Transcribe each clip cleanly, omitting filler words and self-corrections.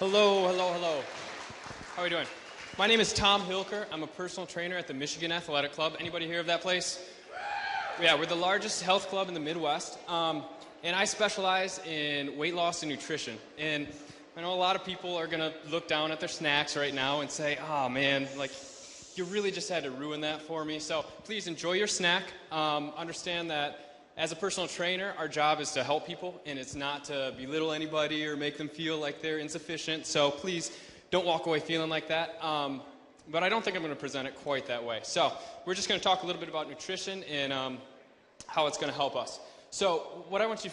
Hello, hello, hello. How are we doing? My name is Tom Hilker. I'm a personal trainer at the Michigan Athletic Club. Anybody hear of that place? Yeah, we're the largest health club in the Midwest. And I specialize in weight loss and nutrition. And I know a lot of people are going to look down at their snacks right now and say, oh man, like, you really just had to ruin that for me. So please enjoy your snack. Understand that as a personal trainer, our job is to help people, and it's not to belittle anybody or make them feel like they're insufficient. So please don't walk away feeling like that. But I don't think I'm going to present it quite that way. So we're just going to talk a little bit about nutrition and how it's going to help us. So what I want you,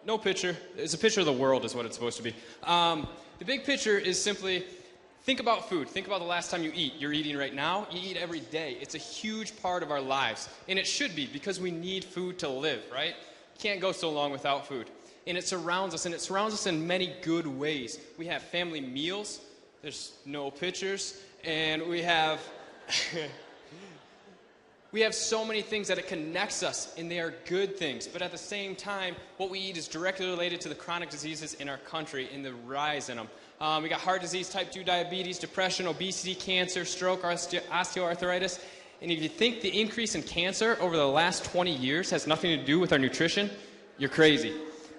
no picture. It's a picture of the world is what it's supposed to be. The big picture is simply think about food. Think about the last time you eat. You're eating right now. You eat every day. It's a huge part of our lives. And it should be because we need food to live, right? Can't go so long without food. And it surrounds us, and it surrounds us in many good ways. We have family meals. There's no pictures. And we have so many things that it connects us, and they are good things. But at the same time, what we eat is directly related to the chronic diseases in our country and the rise in them. We got heart disease, type 2 diabetes, depression, obesity, cancer, stroke, osteoarthritis. And if you think the increase in cancer over the last 20 years has nothing to do with our nutrition, you're crazy.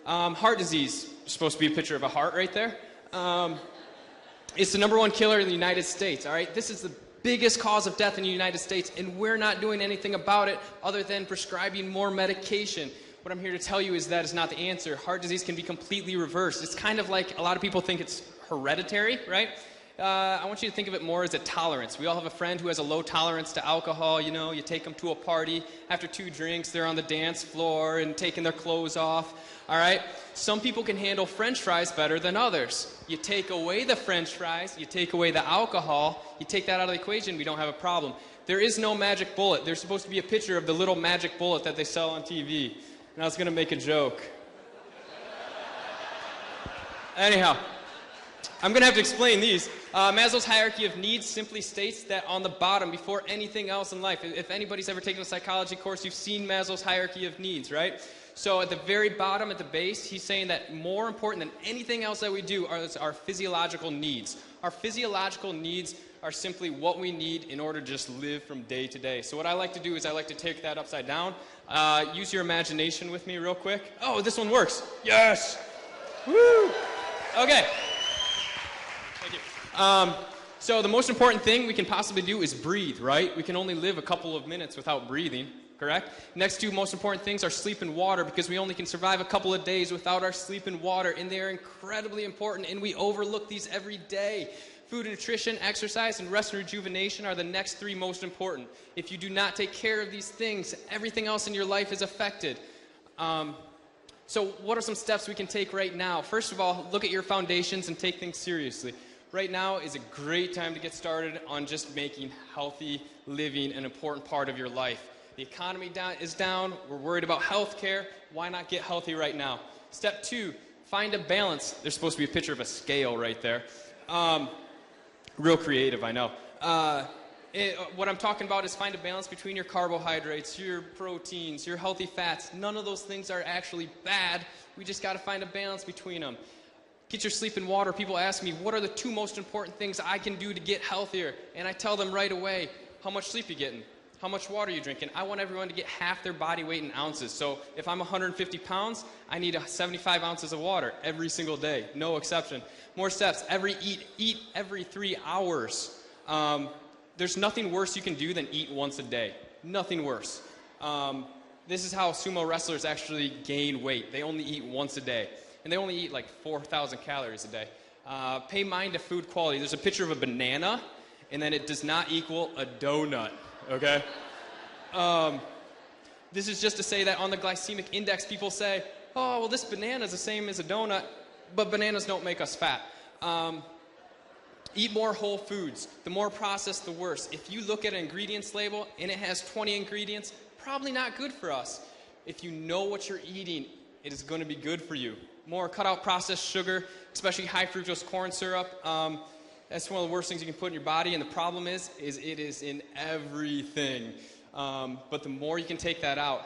Heart disease, supposed to be a picture of a heart right there. It's the #1 killer in the United States, all right? This is the biggest cause of death in the United States, and we're not doing anything about it other than prescribing more medication. What I'm here to tell you is that is not the answer. Heart disease can be completely reversed. It's kind of like a lot of people think it's hereditary, right? I want you to think of it more as a tolerance. We all have a friend who has a low tolerance to alcohol. You know, you take them to a party. After 2 drinks, they're on the dance floor and taking their clothes off. All right? Some people can handle French fries better than others. You take away the French fries, you take away the alcohol, you take that out of the equation, we don't have a problem. There is no magic bullet. There's supposed to be a picture of the little magic bullet that they sell on TV. And I was going to make a joke. Anyhow, I'm going to have to explain these. Maslow's hierarchy of needs simply states that on the bottom, before anything else in life, if anybody's ever taken a psychology course, you've seen Maslow's hierarchy of needs, right? So at the very bottom, at the base, he's saying that more important than anything else that we do are our physiological needs. Our physiological needs are simply what we need in order to just live from day to day. So what I like to do is I like to take that upside down. Use your imagination with me real quick. Oh, this one works. Yes! Woo! Okay. Thank you. So the most important thing we can possibly do is breathe, right? We can only live a couple of minutes without breathing, correct? Next 2 most important things are sleep and water, because we only can survive a couple of days without our sleep and water, and they are incredibly important, and we overlook these every day. Food and nutrition, exercise, and rest and rejuvenation are the next 3 most important. If you do not take care of these things, everything else in your life is affected. So what are some steps we can take right now? First of all, look at your foundations and take things seriously. Right now is a great time to get started on just making healthy living an important part of your life. The economy is down. We're worried about health care. Why not get healthy right now? Step 2, find a balance. There's supposed to be a picture of a scale right there. Real creative, I know. What I'm talking about is find a balance between your carbohydrates, your proteins, your healthy fats. None of those things are actually bad. We just got to find a balance between them. Get your sleep and water. People ask me, what are the 2 most important things I can do to get healthier? And I tell them right away, how much sleep you getting? How much water are you drinking? I want everyone to get half their body weight in ounces. So if I'm 150 pounds, I need 75 ounces of water every single day. No exception. More steps. Eat every 3 hours. There's nothing worse you can do than eat once a day. Nothing worse. This is how sumo wrestlers actually gain weight. They only eat once a day. And they only eat like 4,000 calories a day. Pay mind to food quality. There's a picture of a banana, and then it does not equal a donut, okay? This is just to say that on the glycemic index, people say, oh, well, this banana is the same as a donut, but bananas don't make us fat. Eat more whole foods. The more processed, the worse. If you look at an ingredients label and it has 20 ingredients, probably not good for us. If you know what you're eating, it is going to be good for you. More cut out processed sugar, especially high fructose corn syrup. That's one of the worst things you can put in your body, and the problem is it is in everything. But the more you can take that out,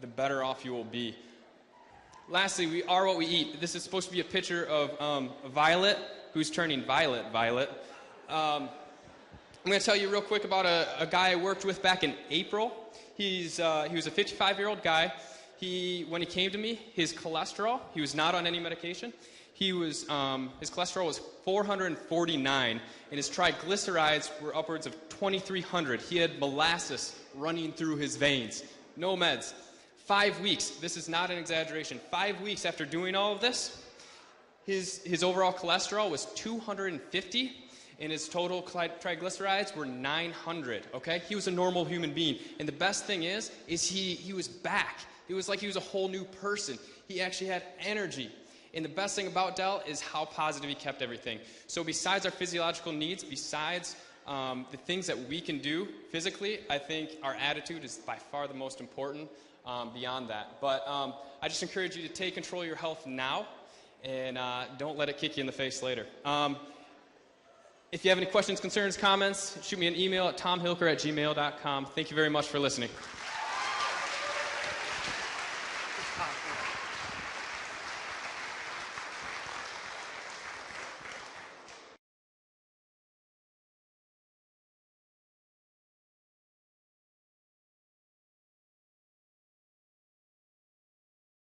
the better off you will be. Lastly, we are what we eat. This is supposed to be a picture of Violet. who's turning violet. I'm going to tell you real quick about a guy I worked with back in April. He was a 55-year-old guy. When he came to me, his cholesterol, he was not on any medication. His cholesterol was 449, and his triglycerides were upwards of 2,300. He had molasses running through his veins. No meds. 5 weeks, this is not an exaggeration, 5 weeks after doing all of this, his overall cholesterol was 250, and his total triglycerides were 900, okay? He was a normal human being, and the best thing is he was back. It was like he was a whole new person. He actually had energy. And the best thing about Del is how positive he kept everything. So besides our physiological needs, besides the things that we can do physically, I think our attitude is by far the most important beyond that. But I just encourage you to take control of your health now, and don't let it kick you in the face later. If you have any questions, concerns, comments, shoot me an email at tomhilker@gmail.com. Thank you very much for listening.